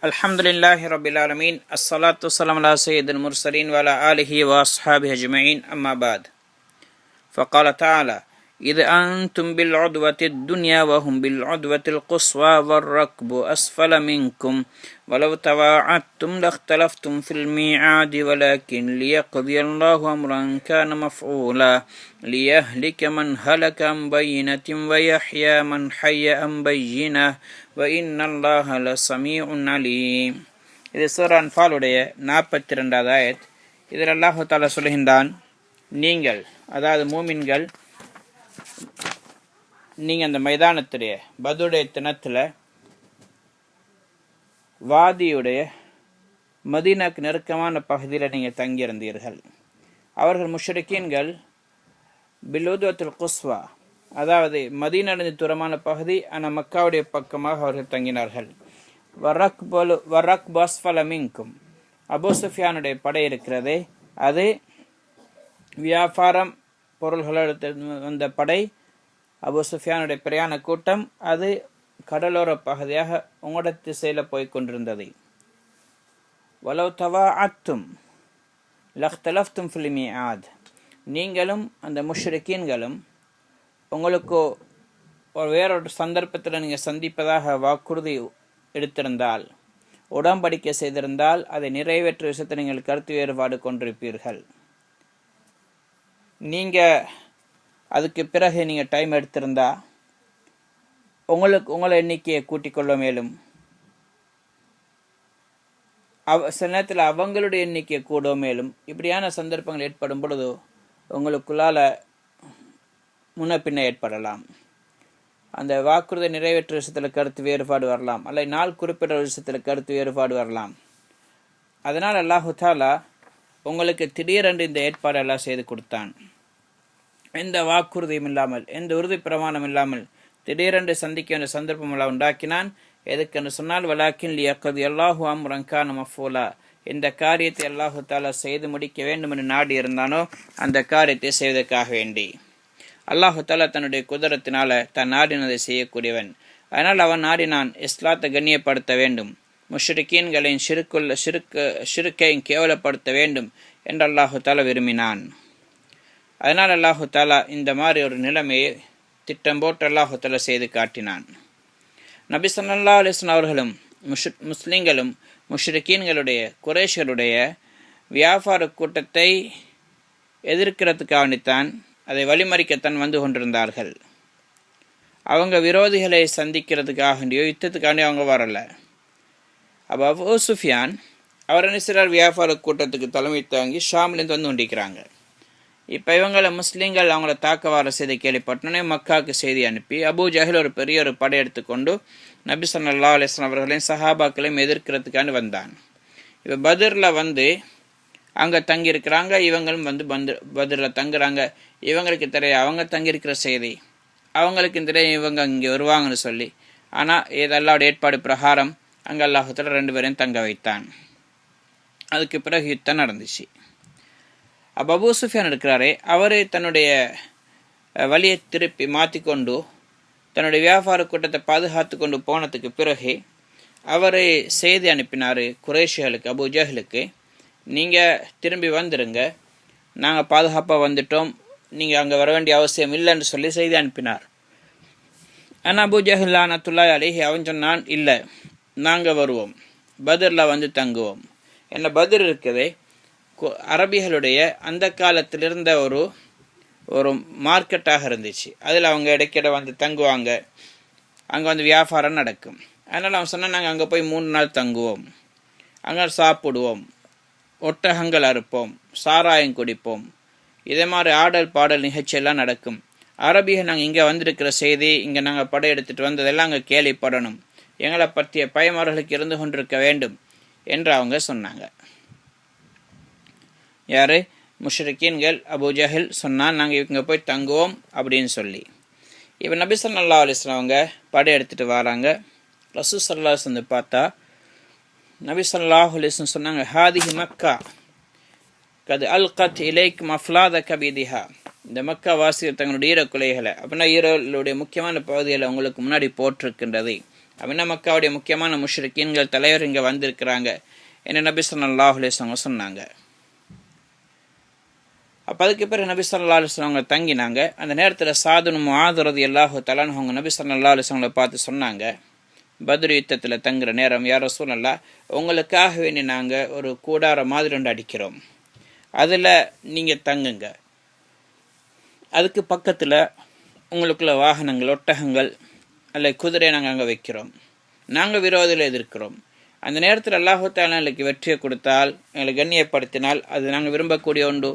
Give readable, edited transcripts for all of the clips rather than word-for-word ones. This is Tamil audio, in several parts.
Alhamdulillahi Rabbil Alameen. As-salatu wassalam ala sayyidil mursalin wa ala alihi wa ashabihi ajma'in. Amma ba'd. فقال تعالى: إذ أنتم بالعدوة الدنيا وهم بالعدوة القصوى والركب أسفل منكم ولو تواعدتم لاختلفتم في الميعاد ولكن ليقضي الله أمرا كان مفعولا ليهلك من هلك عن بينة ويحيى من حي عن بينة وإن الله لسميع عليم. இது சூரா அன்ஃபாலுடைய 42வது ஆயத். இதில் அல்லாஹ் தஆலா சொல்கின்றான், நீங்கள், அதாவது மூமின்கள், நீங்கள் அந்த மைதானத்துடைய பதுடைய தினத்தில் வாதியுடைய மதீனாக்கு நெருக்கமான பகுதியில் நீங்கள் தங்கியிருந்தீர்கள். அவர்கள் முஷ்ரிக்கீன்கள் பில்லுதுவத்துல் குஸ்வா, அதாவது மதீனாவிலிருந்து தூரமான பகுதி, ஆனால் மக்காவுடைய பக்கமாக அவர்கள் தங்கினார்கள். வர்ரக்பு அஸ்ஃபல மின்கும், அபூ சுஃபியானுடைய படை இருக்கிறதே, அது வியாபாரம் பொருள்களோடு வந்த படை, அபூ சுஃபியானுடைய பிரயாண கூட்டம், அது கடலோர பகுதியாக உங்களோட திசையில் போய் கொண்டிருந்தது. வலவ் தவாஅத்தும் லக்தலஃப்தும் ஃபில் மிஆத், நீங்களும் அந்த முஷ்ரிக்கீன்களும் உங்களுக்கு வேறொரு சந்தர்ப்பத்தில் நீங்கள் சந்திப்பதாக வாக்குறுதி எடுத்திருந்தால், உடன்படிக்கை செய்திருந்தால், அதை நிறைவேற்ற விஷயத்தை நீங்கள் கருத்து வேறுபாடு கொண்டிருப்பீர்கள். நீங்கள் அதுக்கு பிறகு நீங்கள் டைம் எடுத்திருந்தா உங்களை எண்ணிக்கையை கூட்டிக் கொள்ள மேலும், சில நேரத்தில் அவங்களுடைய எண்ணிக்கையை கூட மேலும். இப்படியான சந்தர்ப்பங்கள் ஏற்படும் பொழுது உங்களுக்குள்ளால முன்ன பின்ன ஏற்படலாம். அந்த வாக்குறுதி நிறைவேற்ற விஷயத்தில் கருத்து வேறுபாடு வரலாம், அல்ல நாள் குறிப்பிட்ட விஷயத்தில் கருத்து வேறுபாடு வரலாம். அதனால் அல்லாஹு தஆலா உங்களுக்கு திடீரென்று இந்த ஏற்பாடு எல்லாம் செய்து கொடுத்தான். எந்த வாக்குறுதியும் இல்லாமல், எந்த உறுதி பிரமாணம் இல்லாமல் திடீரென்று சந்திக்க வேண்டிய சந்தர்ப்பம் எல்லாம் உண்டாக்கினான். எதுக்கென்று சொன்னால், வலாக்கின் லியக்தி அல்லாஹு அம்ரன் கான மஃபூலா, இந்த காரியத்தை அல்லாஹு தஆலா செய்து முடிக்க வேண்டும் என்று நாடி இருந்தானோ அந்த காரியத்தை செய்வதற்காக வேண்டி. அல்லாஹு தஆலா தன்னுடைய குதிரத்தினால தான் நாடினதை செய்யக்கூடியவன். அதனால் அவன் நாடினான் இஸ்லாத்தை கண்ணியப்படுத்த வேண்டும், முஷ்ரிக்கீன்களின் ஷிருக்கையும் கேவலப்படுத்த வேண்டும் என்று அல்லாஹு தஆலா விரும்பினான். அதனால் அல்லாஹு தஆலா இந்த மாதிரி ஒரு நிலைமையை திட்டம் போட்டு அல்லாஹு தஆலா செய்து காட்டினான். நபி ஸல்லல்லாஹு அலைஹி வஸல்லம் அவர்களும் முஸ்லிம்களும் முஷ்ரிக்கீன்களுடைய குறைஷிகளுடைய வியாபார கூட்டத்தை எதிர்க்கிறதுக்காகத்தான், அதை வழிமறிக்கத்தான் வந்து கொண்டிருந்தார்கள். அவங்க விரோதிகளை சந்திக்கிறதுக்காக யுத்தத்துக்காண்டி அவங்க வரல. அப்போ அபூ சுஃபியான் அவர் என்ன செய்கிறார், வியாபார கூட்டத்துக்கு தலைமை தாங்கி ஷாம்லேருந்து வந்து கொண்டிருக்கிறாங்க. இப்போ இவங்களை முஸ்லீம்கள் அவங்கள தாக்க வர செய்தி கேள்விப்பட்டோன்னே மக்காவுக்கு செய்தி அனுப்பி அபூ ஜஹல் ஒரு பெரிய ஒரு படை எடுத்துக்கொண்டு நபி ஸல்லல்லாஹு அலைஹி வஸல்லம் அவர்களையும் சஹாபாக்களையும் எதிர்க்கிறதுக்காண்டு வந்தான். இப்போ பத்ரில் வந்து அங்கே தங்கியிருக்கிறாங்க, இவங்களும் வந்து பத்ரில் தங்குறாங்க. இவங்களுக்கு தெரியும் அவங்க தங்கியிருக்கிற செய்தி, அவங்களுக்கு தெரியும் இவங்க இங்கே வருவாங்கன்னு சொல்லி. ஆனால் இது அல்லாஹ்வுடைய ஏற்பாடு பிரகாரம் அங்கே அல்லாஹ் தஆலா 2 பேரையும் தங்க வைத்தான். அதுக்கு பிறகு யுத்தம் நடந்துச்சு. அப்போ அபூ சுஃபியான் இருக்கிறாரே, அவர் தன்னுடைய வழியை திருப்பி மாற்றிக்கொண்டு தன்னுடைய வியாபார கூட்டத்தை பாதுகாத்து கொண்டு போனதுக்கு பிறகு அவர் செய்தி அனுப்பினார் குறைஷிகளுக்கு, அபூ ஜஹலுக்கு, நீங்கள் திரும்பி வந்துடுங்க, நாங்கள் பாதுகாப்பாக வந்துட்டோம், நீங்கள் அங்கே வர வேண்டிய அவசியம் இல்லைன்னு சொல்லி செய்தி அனுப்பினார். ஆனால் அபூ ஜஹல் லஅனத்துல்லாஹி அலைஹி அவன் சொன்னான், இல்லை நாங்கள் வருவோம், பத்ரில் வந்து தங்குவோம். என்ன பத்ர் இருக்குதே அரபிகளுடைய அந்த காலத்தில் இருந்த ஒரு மார்க்கெட்டாக இருந்துச்சு. அதில் அவங்க இடைக்கிட வந்து தங்குவாங்க, அங்கே வந்து வியாபாரம் நடக்கும். அதனால் அவன் சொன்னால், நாங்கள் அங்கே போய் 3 நாள் தங்குவோம், அங்கே சாப்பிடுவோம், ஒட்டகங்கள் அறுப்போம், சாராயம் குடிப்போம், இதே மாதிரி ஆடல் பாடல் நிகழ்ச்சியெல்லாம் நடக்கும். அரபிகள் நாங்கள் இங்கே வந்திருக்கிற செய்தி, இங்கே நாங்கள் படையெடுத்துட்டு வந்ததெல்லாம் அங்கே கேள்விப்படணும், எங்களை பற்றிய பயம் அவர்களுக்கு இருந்து கொண்டிருக்க வேண்டும் என்று அவங்க சொன்னாங்க. யார்? முஷ்ரிக்கீன்கள். அபூ ஜஹல் சொன்னால், நாங்கள் இவங்க போய் தங்குவோம் அப்படின்னு சொல்லி. இப்போ நபி ஸல்லல்லாஹு அலைஹி வஸல்லம் அவங்க படை எடுத்துகிட்டு வராங்க. ரசூல் ஸல்லல்லாஹு அலைஹி வஸல்லம் பார்த்தா நபி ஸல்லல்லாஹு அலைஹி வஸல்லம் சொன்னாங்க, ஹாதிஹி மக்கா கது அல்கத் இலைக் மஃப்லாத கபீதிஹா, இந்த மக்கா வாசிகள் தங்களுடைய ஈரக்குலைகளை, அப்படின்னா ஈரலுடைய முக்கியமான பகுதிகளை உங்களுக்கு முன்னாடி போட்டிருக்கின்றது, அப்படின்னா மக்காவுடைய முக்கியமான முஷ்ரிக்கீன்கள் தலைவர் இங்கே வந்திருக்கிறாங்க என்ன நபி ஸல்லல்லாஹு அலைஹி வஸல்லம் சொன்னாங்க. அப்போ அதுக்கு பிறகு நபி ஸல்லல்லாஹு அலைஹி வஸல்லம் அவங்க தங்கினாங்க. அந்த நேரத்தில் சாது பின் முஆத் ரலியல்லாஹு தஆலா அன்ஹு அவங்க நபி ஸல்லல்லாஹு அலைஹி வஸல்லம் பார்த்து சொன்னாங்க, பத்ர் யுத்தத்தில் தங்குற நேரம் யா ரசூலல்லாஹ், உங்களுக்காக வேண்டி நாங்கள் ஒரு கூடார மாதிரி ஒன்று அடிக்கிறோம், அதில் நீங்கள் தங்குங்க. அதுக்கு பக்கத்தில் உங்களுக்குள்ள வாகனங்கள், ஒட்டகங்கள் அல்ல குதிரை நாங்கள் அங்கே வைக்கிறோம். நாங்கள் விரோதில் எதிர்க்கிறோம். அந்த நேரத்தில் அல்லாஹு தஆலா எங்களுக்கு வெற்றியை கொடுத்தால், எங்களை கண்ணியப்படுத்தினால் அது நாங்கள் விரும்பக்கூடிய ஒன்று.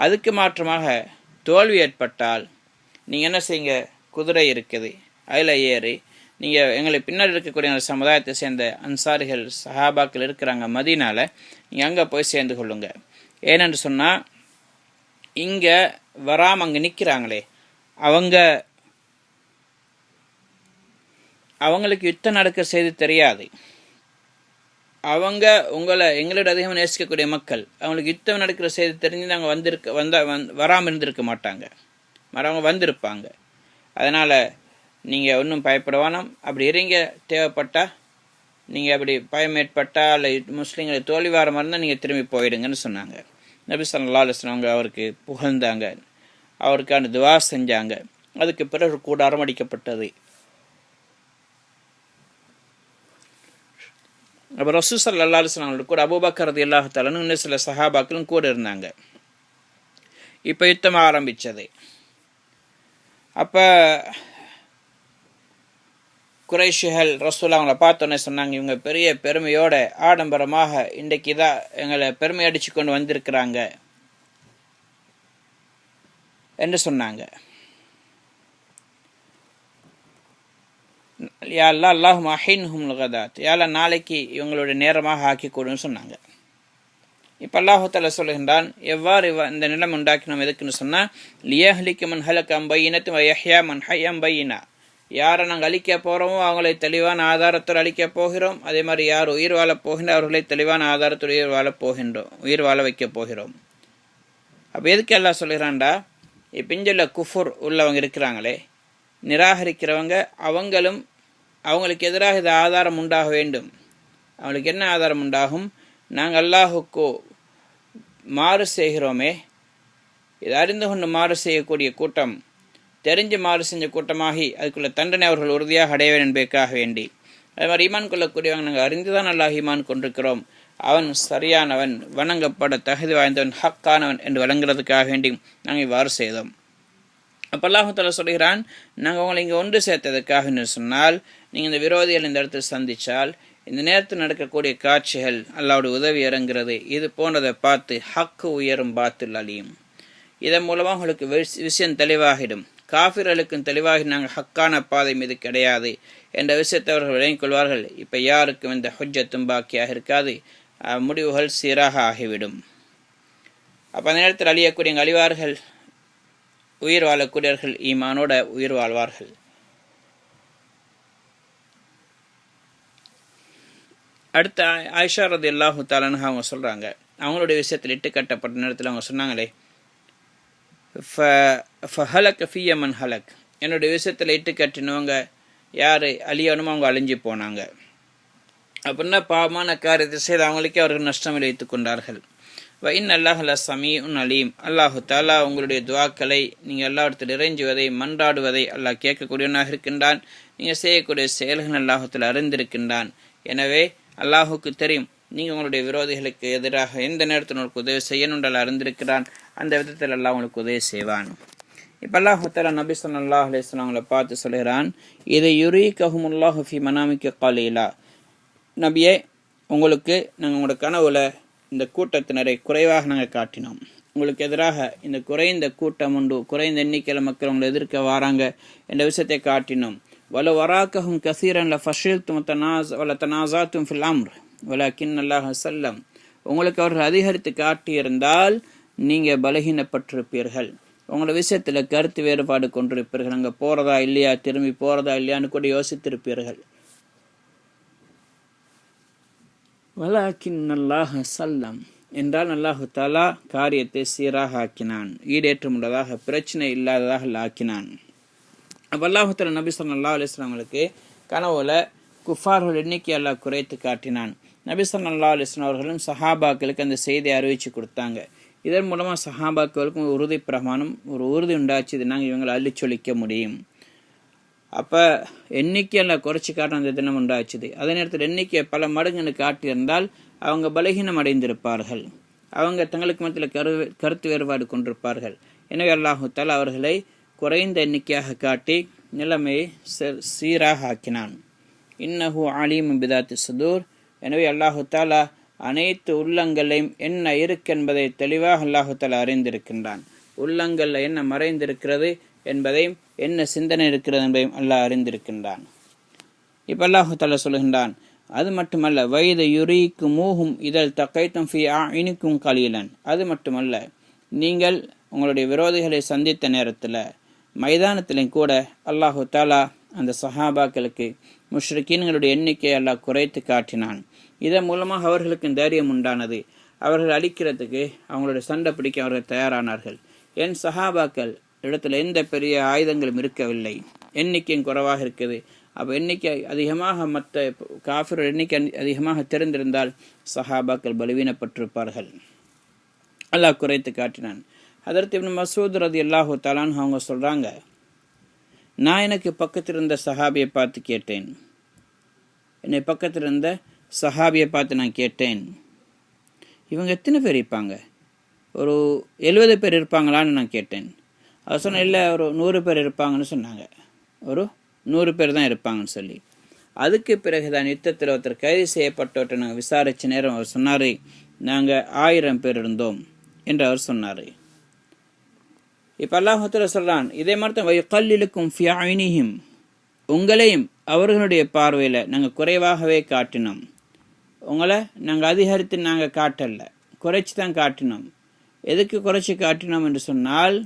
அதுக்கு மாற்றமாக தோல்வி ஏற்பட்டால் நீங்கள் என்ன செய்யுங்க, குதிரை இருக்குது, அதில் ஏறி நீங்கள் எங்களை பின்னால் இருக்கக்கூடிய சமுதாயத்தை சேர்ந்த அன்சாரிகள் சஹாபாக்கள் இருக்கிறாங்க மதீனால, நீங்கள் அங்கே போய் சேர்ந்து கொள்ளுங்க. ஏனென்று சொன்னால் இங்கே வராமல் அங்கே நிற்கிறாங்களே அவங்களுக்கு யுத்தம் நடக்கிற செய்தி தெரியாது. அவங்க எங்களோட அதிகமாக நேசிக்கக்கூடிய மக்கள், அவங்களுக்கு யுத்தம் நடக்கிற செய்தி தெரிஞ்சு நாங்கள் வராமல் இருந்திருக்க மாட்டாங்க, அவங்க வந்திருப்பாங்க. அதனால் நீங்கள் ஒன்றும் பயப்பட வேணாம். அப்படி இருங்க, தேவைப்பட்டால் நீங்கள் அப்படி பயம் ஏற்பட்டால் அல்ல முஸ்லீம்களை தோல்வி வர மாதிரி இருந்தால் நீங்கள் திரும்பி போயிடுங்கன்னு சொன்னாங்க. நபி ஸல்லல்லாஹு அலைஹி வஸல்லம் அவங்க அவருக்கு புகழ்ந்தாங்க, அவருக்கான துவா செஞ்சாங்க. அதுக்கு பிறகு கூடாரம் அடிக்கப்பட்டது. அப்போ ரசூல் ஸல்லல்லாஹு அலைஹி வஸல்லம் கூட அபூபக்கர் ரலியல்லாஹு தஆலா இன்னும் சில சஹாபாக்களும் கூட இருந்தாங்க. இப்போ யுத்தம் ஆரம்பித்தது. அப்போ குறைஷிகள் ரசூல் அவங்கள பார்த்தோன்னே சொன்னாங்க, இவங்க பெரிய பெருமையோட ஆடம்பரமாக இன்றைக்கு தான் எங்களை பெருமை அடித்து கொண்டு வந்திருக்கிறாங்க என்று சொன்னாங்க. யா அல்லாஹ் அல்லாஹும்ம அஹின்ஹும் லகதாத், யால நாளைக்கு இவங்களுடைய நேரமாக ஆக்கி கொடுன்னு சொன்னாங்க. இப்போ அல்லாஹு தஆலா சொல்லுகின்றான், எவ்வாறு இந்த நிலம் உண்டாக்கினோம் எதுக்குன்னு சொன்னால், லியஹ்லிக மன் ஹலக அன் பையினத்தின் வ யஹ்யா மன் ஹய்ய அன் பையினா, யாரை நாங்கள் அழிக்க போகிறோமோ அவங்களை தெளிவான ஆதாரத்தோடு அழிக்க போகிறோம். அதே மாதிரி யார் உயிர் வாழப் போகின்ற அவர்களை தெளிவான ஆதாரத்தோடு உயிர் வாழ வைக்க போகிறோம். அப்போ எதுக்கு எல்லாம் சொல்கிறான்டா, பிஞ்சுள்ள குஃபுர் உள்ளவங்க இருக்கிறாங்களே, நிராகரிக்கிறவங்க, அவங்களுக்கு எதிராக இது ஆதாரம் உண்டாக வேண்டும். அவங்களுக்கு என்ன ஆதாரம் உண்டாகும், நாங்கள் அல்லாஹுக்கு மாறு செய்கிறோமே, இது அறிந்து கொண்டு மாறு செய்யக்கூடிய கூட்டம் தெரிஞ்சு மாறு செஞ்ச கூட்டமாகி அதுக்குள்ள தண்டனை அவர்கள் உறுதியாக அடையவேன் என்பதற்காக வேண்டி. அது மாதிரி ஈமான் கொள்ளக்கூடியவங்க நாங்கள் அறிந்துதான் அல்லாஹ் ஈமான் கொண்டிருக்கிறோம், அவன் சரியானவன், வணங்கப்பட தகுதி வாய்ந்தவன், ஹக்கானவன் என்று வழங்குறதுக்காக வேண்டி நாங்கள் இவ்வாறு செய்தோம். அப்போ அல்லாஹு தஆலா சொல்கிறான், நாங்கள் உங்களை இங்கே ஒன்று சேர்த்ததுக்காக சொன்னால், நீங்கள் இந்த விரோதிகள் இந்த இடத்தில் சந்தித்தால் இந்த நேரத்தில் நடக்கக்கூடிய காட்சிகள், அல்லாஹ்வுடைய உதவி இறங்குறது, இது போன்றதை பார்த்து ஹக்கு உயரும் பாத்தில் அழியும். இதன் மூலமாக உங்களுக்கு விஷயம் தெளிவாகிடும். காஃபிர்களுக்கும் தெளிவாகி நாங்கள் ஹக்கான பாதை மீது கிடையாது என்ற விஷயத்தை அவர்கள் விளங்கிக் கொள்வார்கள். இப்போ யாருக்கும் இந்த ஹுஜ்ஜத்தும் பாக்கியாக இருக்காது, முடிவுகள் சீராக ஆகிவிடும். அப்போ அந்த நேரத்தில் அழியக்கூடிய அழிவார்கள், உயிர் வாழக்கூடியவர்கள் ஈமானோட உயிர் வாழ்வார்கள். அடுத்த ஆயிஷா ரலியல்லாஹு தஆலா அன்ஹா அவங்க சொல்கிறாங்க, அவங்களுடைய விஷயத்தில் இட்டு கட்டப்பட்ட நேரத்தில் அவங்க சொன்னாங்களே, ஃபஹலக் ஃபிய மன் ஹலக், என்னுடைய விஷயத்தில் இட்டு கட்டினவங்க யார் அழியணுமோ அவங்க அழிஞ்சு போனாங்க. அப்படின்னா பாவமான காரியத்தை செய்து அவங்களுக்கே அவர்கள் நஷ்டம் விளைவித்து கொண்டார்கள். இன் அல்லாஹ் சமீஉன் அலீம், அல்லாஹு தஆலா உங்களுடைய துவாக்களை நீங்கள் எல்லாஇடத்தில் இறைஞ்சுவதை மன்றாடுவதை அல்லாஹ் கேட்கக்கூடியவனாக இருக்கின்றான். நீங்கள் செய்யக்கூடிய செயல்கள் அல்லாஹு தஆலா அறிந்திருக்கின்றான். எனவே அல்லாஹுக்கு தெரியும் நீங்கள் உங்களுடைய விரோதிகளுக்கு எதிராக எந்த நேரத்தில் உங்களுக்கு உதவி செய்யணுன்றால் அறிந்திருக்கிறான். அந்த விதத்தில் அல்லாஹ் உங்களுக்கு உதவி செய்வான். இப்போ அல்லாஹு தஆலா நபி ஸல்லல்லாஹு அலைஹி வஸல்லம் அவங்களை பார்த்து சொல்கிறான், இதை யுரீகஹுமுல்லாஹு ஃபி மனாமிக கலீலா, நபியே உங்களுக்கு நாங்கள் உங்களோட கனவுல இந்த கூட்டத்தினரை குறைவாக நாங்கள் காட்டினோம். உங்களுக்கு எதிராக இந்த குறைந்த கூட்டம் உண்டு, குறைந்த எண்ணிக்கையில் மக்கள் உங்களை எதிர்க்க வராங்க என்ற விஷயத்தை காட்டினோம். வல வராக்கஹும் கசீரன் லஃபஷில்தும் தனாஸாத்தும் ஃபில் அம்ர் வலக்கின் அல்லாஹ் ஸல்லம், உங்களுக்கு அவர்கள் அதிகரித்து காட்டியிருந்தால் நீங்கள் பலகீனப்பட்டிருப்பீர்கள், உங்களோட விஷயத்தில் கருத்து வேறுபாடு கொண்டிருப்பீர்கள், அங்கே போகிறதா இல்லையா, திரும்பி போகிறதா இல்லையான்னு கூட யோசித்திருப்பீர்கள். வலக்கின் அல்லாஹ் ஸல்லம் என்றால் அல்லாஹு தஆலா காரியத்தை சீராக ஆக்கினான், ஈடேற்றமுள்ளதாக பிரச்சனை இல்லாததாக ஆக்கினான். அப்போ அல்லாஹு தஆலா நபி ஸல்லல்லாஹு அலைஹி வஸல்லம் அவங்களுக்கு கனவுல குஃபார்கள் எண்ணிக்கை அல்லாஹ் குறைத்து காட்டினான். நபி ஸல்லல்லாஹு அலைஹி வஸல்லம் அவர்களும் சஹாபாக்களுக்கு அந்த செய்தியை அறிவித்து கொடுத்தாங்க. இதன் மூலமாக சஹாபாக்களுக்கும் ஒரு உறுதி பிரமாணம், ஒரு உறுதி உண்டாச்சு, இது நாங்கள் இவங்களை அள்ளிச்சொலிக்க முடியும். அப்போ எண்ணிக்கையில் குறைச்சி காட்டின அந்த தினம் உண்டாச்சுது. அதே நேரத்தில் எண்ணிக்கையை பல மடங்குன்னு காட்டியிருந்தால் அவங்க பலகீனம் அடைந்திருப்பார்கள், அவங்க தங்களுக்கு மத்தியில் கருத்து வேறுபாடு கொண்டிருப்பார்கள். எனவே அல்லாஹு தஆலா அவர்களை குறைந்த எண்ணிக்கையாக காட்டி நிலைமையை சீராக ஆக்கினான். இன்னஹு அலீமும் பிதாத்தி சுதூர். எனவே அல்லாஹு தஆலா அனைத்து உள்ளங்களையும் என்ன இருக்கென்பதை தெளிவாக அல்லாஹு தஆலா அறிந்திருக்கின்றான். உள்ளங்களில் என்ன மறைந்திருக்கிறது என்பதையும் என்ன சிந்தனை இருக்கிறது என்பதையும் அல்லாஹ் அறிந்திருக்கின்றான். இப்போ அல்லாஹு தஆலா சொல்கின்றான், அது மட்டுமல்ல, வயது யுரீக்கு மூஹும் இதழ் தக்கைத்தும் ஃபி இனிக்கும் கலீலன். அது மட்டுமல்ல, நீங்கள் உங்களுடைய விரோதிகளை சந்தித்த நேரத்தில் மைதானத்திலையும் கூட அல்லாஹு தஆலா அந்த சஹாபாக்களுக்கு முஷ்ரிக்கீன்களுடைய எண்ணிக்கையை அல்லாஹ் குறைத்து காட்டினான். இதன் மூலமாக அவர்களுக்கு தைரியம் உண்டானது. அவர்கள் அழிக்கிறதுக்கு, அவங்களுடைய சண்டை பிடிக்க அவர்கள் தயாரானார்கள். என் சஹாபாக்கள் இடத்துல எந்த பெரிய ஆயுதங்களும் இருக்கவில்லை, எண்ணிக்கையும் குறைவாக இருக்குது. அப்போ எண்ணிக்கை அதிகமாக, மற்ற காஃபிர் எண்ணிக்கை அதிகமாக தெரிந்திருந்தால் சஹாபாக்கள் பலவீனப்பட்டிருப்பார்கள். அல்லாஹ் குறைத்து காட்டினான். ஹதரத் இப்னு மஸ்ஊத் ரலியல்லாஹு தஆலா அன்ஹு அவங்க சொல்கிறாங்க, நான் எனக்கு பக்கத்தில் இருந்த சஹாபியை பார்த்து கேட்டேன், என்னை பக்கத்தில் இருந்த சஹாபியை பார்த்து நான் கேட்டேன், இவங்க எத்தனை பேர் இருப்பாங்க, ஒரு 70 பேர் இருப்பாங்களான்னு நான் கேட்டேன். அவர் சொன்ன, இல்லை ஒரு 100 பேர் இருப்பாங்கன்னு சொன்னாங்க. ஒரு 100 பேர் தான் இருப்பாங்கன்னு சொல்லி, அதுக்கு பிறகு தான் யுத்தத்தில் ஒருத்தர் கைது செய்யப்பட்டவற்றை நாங்கள் விசாரித்த நேரம் அவர் சொன்னார், நாங்கள் 1000 பேர் இருந்தோம் என்று அவர் சொன்னார். இப்போ அல்லாஹ் தஆலா சொல்கிறான், இதே மாதிரி தான் வயுகல்லிலுக்கும் ஃபி ஐனிஹிம், உங்களையும் அவர்களுடைய பார்வையில் நாங்கள் குறைவாகவே காட்டினோம். உங்களை நாங்கள் அதிகரித்து நாங்கள் காட்டலை, குறைச்சி தான் காட்டினோம். எதுக்கு குறைச்சி காட்டினோம் என்று சொன்னால்,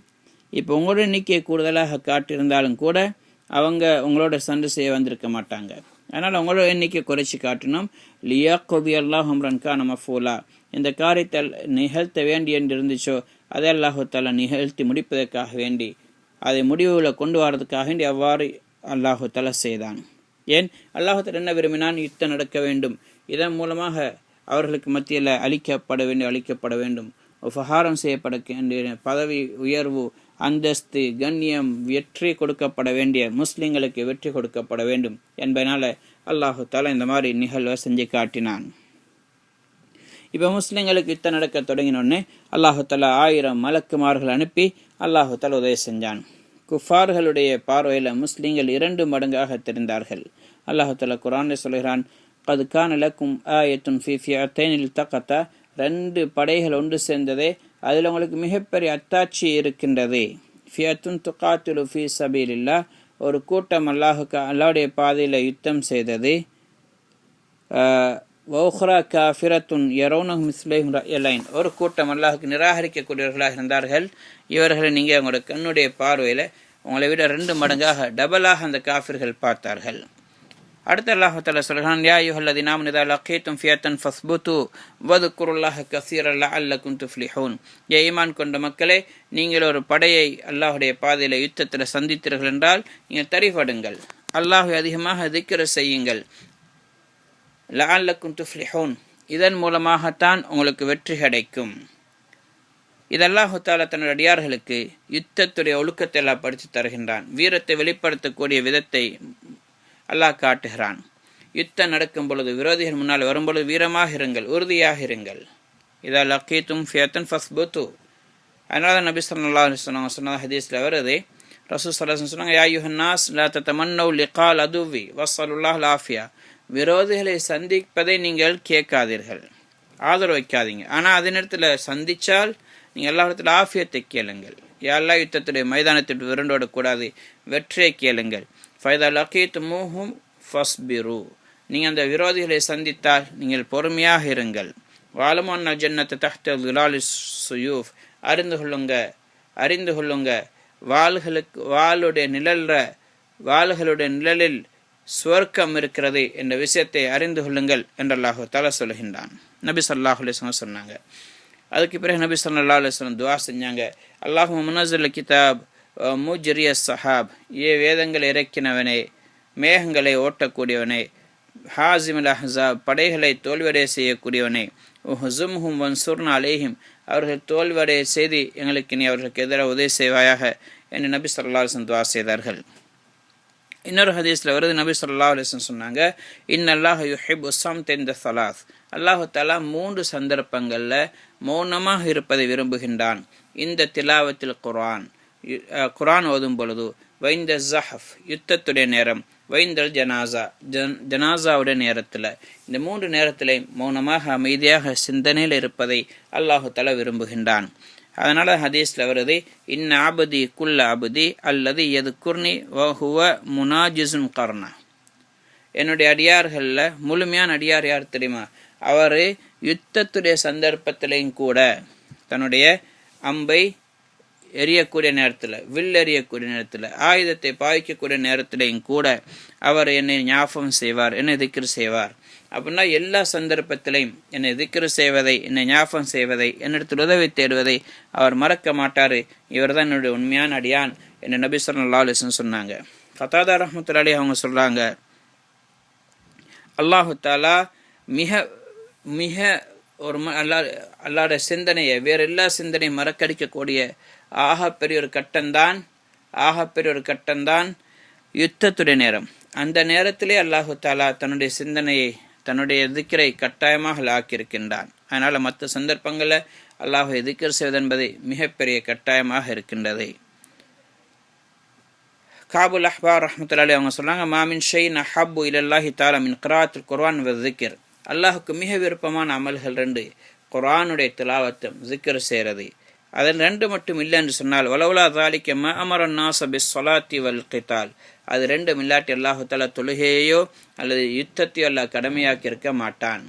இப்போ உங்களோட எண்ணிக்கையை கூடுதலாக காட்டியிருந்தாலும் கூட அவங்க உங்களோட சண்டை செய்ய வந்திருக்க மாட்டாங்க. அதனால் உங்களோட எண்ணிக்கை குறைச்சி காட்டினோம். லியக்தி அல்லாஹ் அம்ரன் கான மஃபூலா, இந்த காரியத்தை நிகழ்த்த வேண்டி என்று இருந்துச்சோ அதை அல்லாஹு தஆலா நிகழ்த்தி முடிப்பதற்காக வேண்டி, அதை முடிவில் கொண்டு வரதுக்காக வேண்டி அவ்வாறு அல்லாஹு தஆலா செய்தான். ஏன் அல்லாஹு தஆலா என்ன விரும்பினான்? யுத்தம் நடக்க வேண்டும். இதன் மூலமாக அவர்களுக்கு மத்தியில் அளிக்கப்பட வேண்டும், உபகாரம் செய்யப்பட வேண்டிய பதவி உயர்வு, அந்தஸ்து, கண்ணியம், வெற்றி கொடுக்கப்பட வேண்டிய முஸ்லிம்களுக்கு வெற்றி கொடுக்கப்பட வேண்டும் என்பதனால அல்லாஹு தஆலா இந்த மாதிரி நிகழ்வை செஞ்சு காட்டினான். இப்போ முஸ்லிம்களுக்கு யுத்தம் நடக்க தொடங்கினோடனே அல்லாஹு தஆலா 1000 மலக்குமார்கள் அனுப்பி அல்லாஹு தஆலா உதவி செஞ்சான். குஃபார்களுடைய பார்வையில் முஸ்லிம்கள் 2 மடங்காக தெரிந்தார்கள். அல்லாஹு தஆலா குர்ஆனில் சொல்கிறான், கத் கான லக்கும் ஆயத்துன் ஃபீ ஃபியத்தைனில் தகதா, 2 படைகள் ஒன்று சேர்ந்ததே, அதில் உங்களுக்கு மிகப்பெரிய அத்தாட்சி இருக்கின்றது. ஃபியத்துன் துகாத்திலு ஃபீ சபீலில்லாஹ், ஒரு கூட்டம் அல்லாஹ்வுடைய பாதையில் யுத்தம் செய்தது. வௌஹ்ரா காஃபிரத்துன் யரௌனஹும் மிஸ்லைஹிம் ரஅயலைன், ஒரு கூட்டம் அல்லாஹ்வுக்கு நிராகரிக்கக்கூடியவர்களாக இருந்தார்கள். இவர்களை நீங்கள் உங்களோட கண்ணுடைய பார்வையில் உங்களை விட 2 மடங்காக டபுளாக அந்த காஃபிர்கள் பார்த்தார்கள். அடுத்த அல்லாஹ் தஆலா சொல்கிறான், யா அய்யுஹல்லதீன ஆமனூ இதா லகீதும் ஃபியத்தன் ஃபஸ்புது வذ்குருல்லாஹ கஸீரன் லஅல்லகும் துஃப்லிஹூன். ஈமான் கொண்ட மக்களே, நீங்கள் ஒரு படையை அல்லாஹ்வுடைய பாதையில் யுத்தத்தில் சந்தித்தீர்கள் என்றால் நீங்கள் தரிபடுங்கள், அல்லாஹ்வை அதிகமாக திக்ர் செய்யுங்கள். லஅல்லகும் துஃப்லிஹூன், இதன் மூலமாகத்தான் உங்களுக்கு வெற்றி கிடைக்கும். இது அல்லாஹ் தஆலா தன்னுடைய அடியார்களுக்கு யுத்தத்துடைய ஒழுக்கத்தை எல்லாம் படித்து தருகின்றான். வீரத்தை வெளிப்படுத்தக்கூடிய விதத்தை அல்லாஹ் காட்டுகிறான். யுத்தம் நடக்கும் பொழுது, விரோதிகள் முன்னால் வரும்பொழுது வீரமாக இருங்கள், உறுதியாக இருங்கள். இதா லகீதும் ஃபியத்தன் ஃபஸ்புது. அதனால நபி ஸல்லல்லாஹு அலைஹி வஸல்லம் சொன்ன ஹதீஸில் வருது, ரசூல் ஸல்லல்லாஹு அலைஹி வஸல்லம் சொன்னாங்க, யா அய்யுஹன்னாஸ் லா ததமன்னௌ லிகால் அதுவி வஸ்ஸலுல்லாஹு ஆஃபியா, விரோதிகளை சந்திப்பதை நீங்கள் கேட்காதீர்கள், ஆதரவு வைக்காதீங்க. ஆனால் அதே நேரத்தில் சந்தித்தால் நீங்கள் எல்லா இடத்துல ஆஃபியத்தை கேளுங்கள். எல்லா யுத்தத்துடைய மைதானத்தை விரண்டோடக்கூடாது, வெற்றியை கேளுங்கள். ஃபைதா லகீதுமூஹும் ஃபஸ்பிரு, நீங்கள் அந்த விரோதிகளை சந்தித்தால் நீங்கள் பொறுமையாக இருங்கள். வாலமன் ஜன்னத்தை தஹ்த ஸிலாலி ஸுயூஃப், அறிந்து கொள்ளுங்க வாள்களுடைய நிழலில் சுவர்க்கம் இருக்கிறது என்ற விஷயத்தை அறிந்து கொள்ளுங்கள் என்று அல்லாஹ் தஆலா சொல்கின்றான். நபி ஸல்லல்லாஹு அலைஹி வஸல்லம் சொன்னாங்க. அதுக்கு பிறகு நபி ஸல்லல்லாஹு அலைஹி வஸல்லம் துஆ செஞ்சாங்க, அல்லாஹும்ம முனஸ்ஸில் கிதாப் முஜ்ரிய ஸஹாப், வேதங்களை இறக்கினவனே, மேகங்களை ஓட்டக்கூடியவனே, ஹாசிமுல் அஹ்ஸாப் படைகளை தோல்வடைய செய்யக்கூடியவனே, உஹ்ஸும்ஹும் வன்சுர்னா அலைஹிம் அவர்கள் தோல்வடைய செய்து எங்களுக்கு நீ அவர்களுக்கு எதிராக உதவி செய்வாயாக என்று நபி ஸல்லல்லாஹு அலைஹி வஸல்லம் துஆ செய்தார்கள். இன்னொரு ஹதீஸில் வருது, நபி ஸல்லல்லாஹு அலைஹி வஸல்லம் சொன்னாங்க, இன்னல்லாஹ யுஹிப்பு ஸம்த இன்த ஸலாத், அல்லாஹு தஆலா 3 சந்தர்ப்பங்களில் மௌனமாக இருப்பதை விரும்புகின்றான். இந்த திலாவத்தில் குர்ஆன் ஓதும் பொழுது, வைந்த ஸஹஃப் யுத்தத்துடைய நேரம், வைந்தல் ஜனாசாவுடைய நேரத்தில், இந்த 3 நேரத்தில் மௌனமாக அமைதியாக சிந்தனையில் இருப்பதை அல்லாஹு தஆலா விரும்புகின்றான். அதனால் ஹதீஸில் வருது, இன்ன அபதி குல்ல அபதி அல்லது எது குர்னி வஹுவ முனாஜிசுன் கர்னா, என்னுடைய அடியார்களில் முழுமையான அடியார் யார் தெரியுமா? அவர் யுத்தத்துடைய சந்தர்ப்பத்திலையும் கூட தன்னுடைய அம்பை எரியக்கூடிய நேரத்தில், வில் எறியக்கூடிய நேரத்தில், ஆயுதத்தை பாய்க்கக்கூடிய நேரத்திலையும் கூட அவர் என்னை ஞாபகம் செய்வார், என்னை திக்ர் செய்வார். அப்படின்னா எல்லா சந்தர்ப்பத்திலையும் என்னை திக்ர் செய்வதை, என்னை ஞாபகம் செய்வதை, என்னிடத்தில் உதவி தேடுவதை அவர் மறக்க மாட்டார். இவர் தான் என்னுடைய உண்மையான அடியான் என்று நபி ஸல்லல்லாஹு அலைஹி வஸல்லம் சொன்னாங்க. கதாதா ரஹ்மத்துல்லாஹி அலைஹி அவங்க சொல்கிறாங்க, அல்லாஹு தஆலா மிக மிக ஒரு அல்லாஹ்வுடைய சிந்தனையை வேறு எல்லா சிந்தனையும் மறக்கடிக்கக்கூடிய ஆகப்பெரிய ஒரு கட்டம்தான் யுத்தத்துடைய நேரம். அந்த நேரத்திலே அல்லாஹு தஆலா தன்னுடைய சிந்தனையை, தன்னுடைய திக்ரை கட்டாயமாக ஆக்கியிருக்கின்றான். அதனால் மற்ற சந்தர்ப்பங்களில் அல்லாஹை திக்ர் செய்வதென்பது மிகப்பெரிய கட்டாயமாக இருக்கின்றது. காபுல் அஹ்பார் ரஹ்மத்துல்லாஹி அவங்க சொல்றாங்க, மாமின் ஷைன் அஹப்பு இலல்லாஹி தஆலா மின் கிராஅத்துல் குர்ஆன் வ திக்ர், அல்லாஹுக்கு மிக விருப்பமான அமல்கள் 2, குர்ஆனுடைய திலாவத்தும் திக்ர் செய்கிறது. அதில் 2 மட்டும் இல்லை என்று சொன்னால், வலவுலா தாலிக்க ம அமரன் நாஸ பிஸ் ஸலாத்தி வல் கிதால், அது 2 இல்லாட்டி அல்லாஹு தஆலா தொழுகையோ அல்லது யுத்தத்தையோ அல்லாஹ் கடமையாக்கி இருக்க மாட்டான்.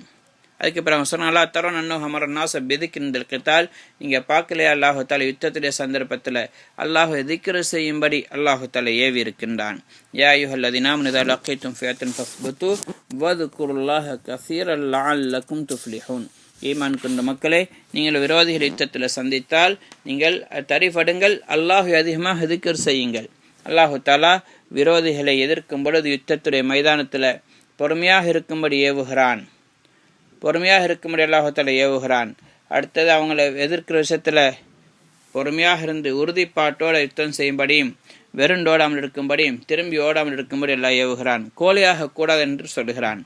அதுக்கு பிறகு சொன்னால், அல்லா தரோன் அன்னோ அமரன் நாஸ பிதிக்கின்றல் கிதால், நீங்கள் பார்க்கலையா அல்லாஹு தஆலா யுத்தத்துடைய சந்தர்ப்பத்தில் அல்லாஹு திக்ர் செய்யும்படி அல்லாஹு தஆலா ஏவி இருக்கின்றான். யா அய்யுஹல்லதீன ஆமனூ இதா லக்கீதும் ஃபியத்தன் ஃபஸ்புத்து வذ்குருல்லாஹ கஸீரன் லஅல்லக்கும் துஃப்லிஹூன், ஈமான் கொண்ட மக்களே, நீங்கள் விரோதிகள் யுத்தத்தில் சந்தித்தால் நீங்கள் தரிபடுங்கள், அல்லாஹு அதிகமாக திக்ர் செய்யுங்கள். அல்லாஹு தஆலா விரோதிகளை எதிர்க்கும் பொழுது யுத்தத்துடைய மைதானத்தில் பொறுமையாக இருக்கும்படி அல்லாஹு தஆலா ஏவுகிறான். அடுத்தது அவங்களை எதிர்க்கிற விஷயத்தில் பொறுமையாக இருந்து உறுதிப்பாட்டோடு யுத்தம் செய்யும்படியும், வெறுண்டோடாமல் இருக்கும்படியும், திரும்பி ஓடாமல் இருக்கும்படி எல்லாம் ஏவுகிறான். கோழையாக கூடாது என்று சொல்கிறான்.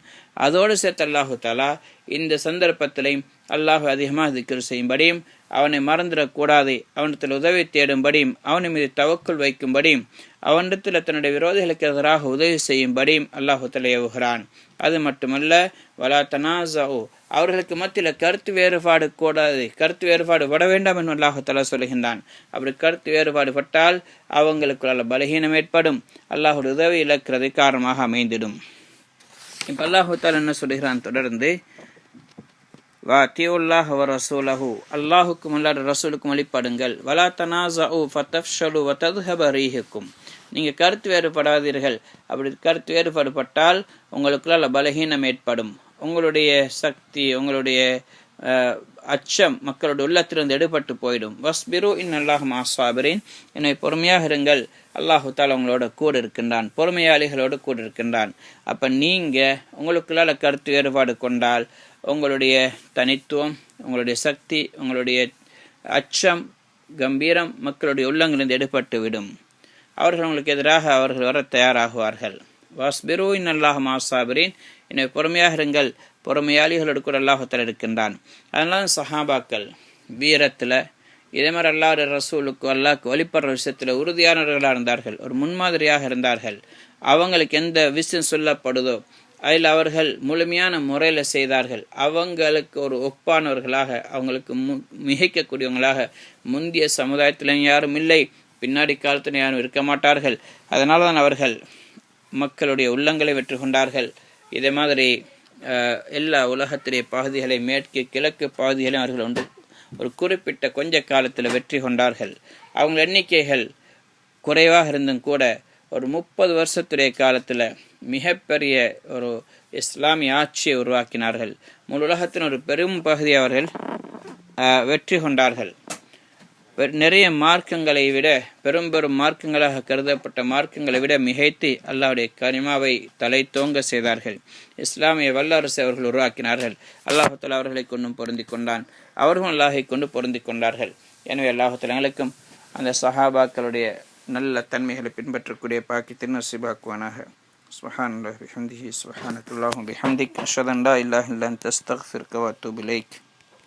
அதோடு சேர்த்து அல்லாஹு தஆலா இந்த சந்தர்ப்பத்திலையும் அல்லாஹு அதிகமாக திக்ர் செய்யும்படியும், அவனை மறந்துடக்கூடாது, அவனிடத்தில் உதவி தேடும்படியும், அவனை மீது தவக்குள் வைக்கும்படியும், அவனிடத்தில் தன்னுடைய விரோதிகளுக்கு எதிராக உதவி செய்யும்படியும் அல்லாஹு தஆலா ஏவுகிறான். அது மட்டுமல்ல, வலா தனாஸஉ, அவர்களுக்கு மத்தியில் கருத்து வேறுபாடு கூடாது, கருத்து வேறுபாடு பட வேண்டாம் என்று அல்லாஹு தஆலா சொல்கின்றான். அப்படி கருத்து வேறுபாடு பட்டால் அவங்களுக்குள்ள பலகீனம் ஏற்படும், அல்லாஹுடைய உதவி இழக்கிறது காரணமாக அமைந்திடும். இப்போ அல்லாஹு தஆலா என்ன சொல்கிறான் தொடர்ந்து, வாத்தியுல்லாஹ் வ ரசூலஹு, அல்லாஹுக்கும் அல்லாஹ்வுடைய ரசூலுக்கும் வழிபடுங்கள். வலா தனாஸஉ ஃபதஃப்ஷலு வ தذهب ரீஹுக்கும், நீங்கள் கருத்து வேறுபடாதீர்கள். அப்படி கருத்து வேறுபாடுபட்டால் உங்களுக்குள்ள பலகீனம் ஏற்படும், உங்களுடைய சக்தி, உங்களுடைய அச்சம் மக்களுடைய உள்ளத்திலிருந்து எடுபட்டு போயிடும். வஸ்பிரு இன்னல்லாஹ மஅஸ்ஸாபிரீன், என்னை பொறுமையாக இருங்கள், அல்லாஹு தஆலா உங்களோட கூட இருக்கின்றான், பொறுமையாளிகளோடு கூட இருக்கின்றான். அப்போ நீங்கள் உங்களுக்குள்ள கருத்து வேறுபாடு கொண்டால் உங்களுடைய தனித்துவம், உங்களுடைய சக்தி, உங்களுடைய அச்சம், கம்பீரம் மக்களுடைய உள்ளங்களிலிருந்து எடுபட்டு விடும். அவர்கள் உங்களுக்கு எதிராக அவர்கள் வர தயாராகுவார்கள். வஸ்பிரு இன்னல்லாஹ மஅஸ்ஸாபிரீன், என்னை பொறுமையாக இருங்கள், பொறுமையாளிகளோடு கூட அல்லாஹு தஆலா இருக்கின்றான். அதனால சஹாபாக்கள் வீரத்தில் இதே மாதிரி அல்லாஹ்வுடைய ரசூலுக்கு அல்லாஹ்க்கு வழிபடுற விஷயத்தில் உறுதியானவர்களாக இருந்தார்கள், ஒரு முன்மாதிரியாக இருந்தார்கள். அவங்களுக்கு எந்த விஷயம் சொல்லப்படுதோ அதில் அவர்கள் முழுமையான முறையில் செய்தார்கள். அவங்களுக்கு ஒரு ஒப்பானவர்களாக, அவங்களுக்கு மிகைக்கக்கூடியவங்களாக முந்தைய சமுதாயத்திலும் யாரும் இல்லை, பின்னாடி காலத்தில் யாரும் இருக்க மாட்டார்கள். அதனால தான் அவர்கள் மக்களுடைய உள்ளங்களை வெற்றி கொண்டார்கள். இதே மாதிரி எல்லா உலகத்திலே பகுதிகளை, மேற்கு கிழக்கு பகுதிகளையும் அவர்கள் ஒரு குறிப்பிட்ட கொஞ்ச காலத்தில் வெற்றி கொண்டார்கள். அவங்க எண்ணிக்கைகள் குறைவாக இருந்தும் கூட ஒரு 30 வருஷத்துடைய காலத்தில் மிகப்பெரிய ஒரு இஸ்லாமிய ஆட்சியை உருவாக்கினார்கள். முழு உலகத்தின் ஒரு பெரும் பகுதியை அவர்கள் வெற்றி கொண்டார்கள். நிறைய மார்க்கங்களை விட பெரும் மார்க்கங்களாக கருதப்பட்ட மார்க்கங்களை விட மிகைத்து அல்லாஹ்வுடைய கலிமாவை தலை தோங்க செய்தார்கள். இஸ்லாமிய வல்லரசை அவர்கள் உருவாக்கினார்கள். அல்லாஹ் தஆலா அவர்களை கொண்டும் பொருந்தி கொண்டான், அவர்களும் அல்லாஹை கொண்டு பொருந்தி கொண்டார்கள். எனவே அல்லாஹ் தஆலா எங்களுக்கும் அந்த சஹாபாக்களுடைய நல்ல தன்மைகளை பின்பற்றக்கூடிய பாக்கியத்தை நசீபாக்குவானாக. சுப்ஹானல்லாஹி வபிஹம்திஹி சுப்ஹானக்கல்லாஹு வபிஹம்திக் அஷ்ஹது அன் லா இலாஹா இல்லா அன்த அஸ்தக்ஃபிருக வ அத்தூபு இலைக்.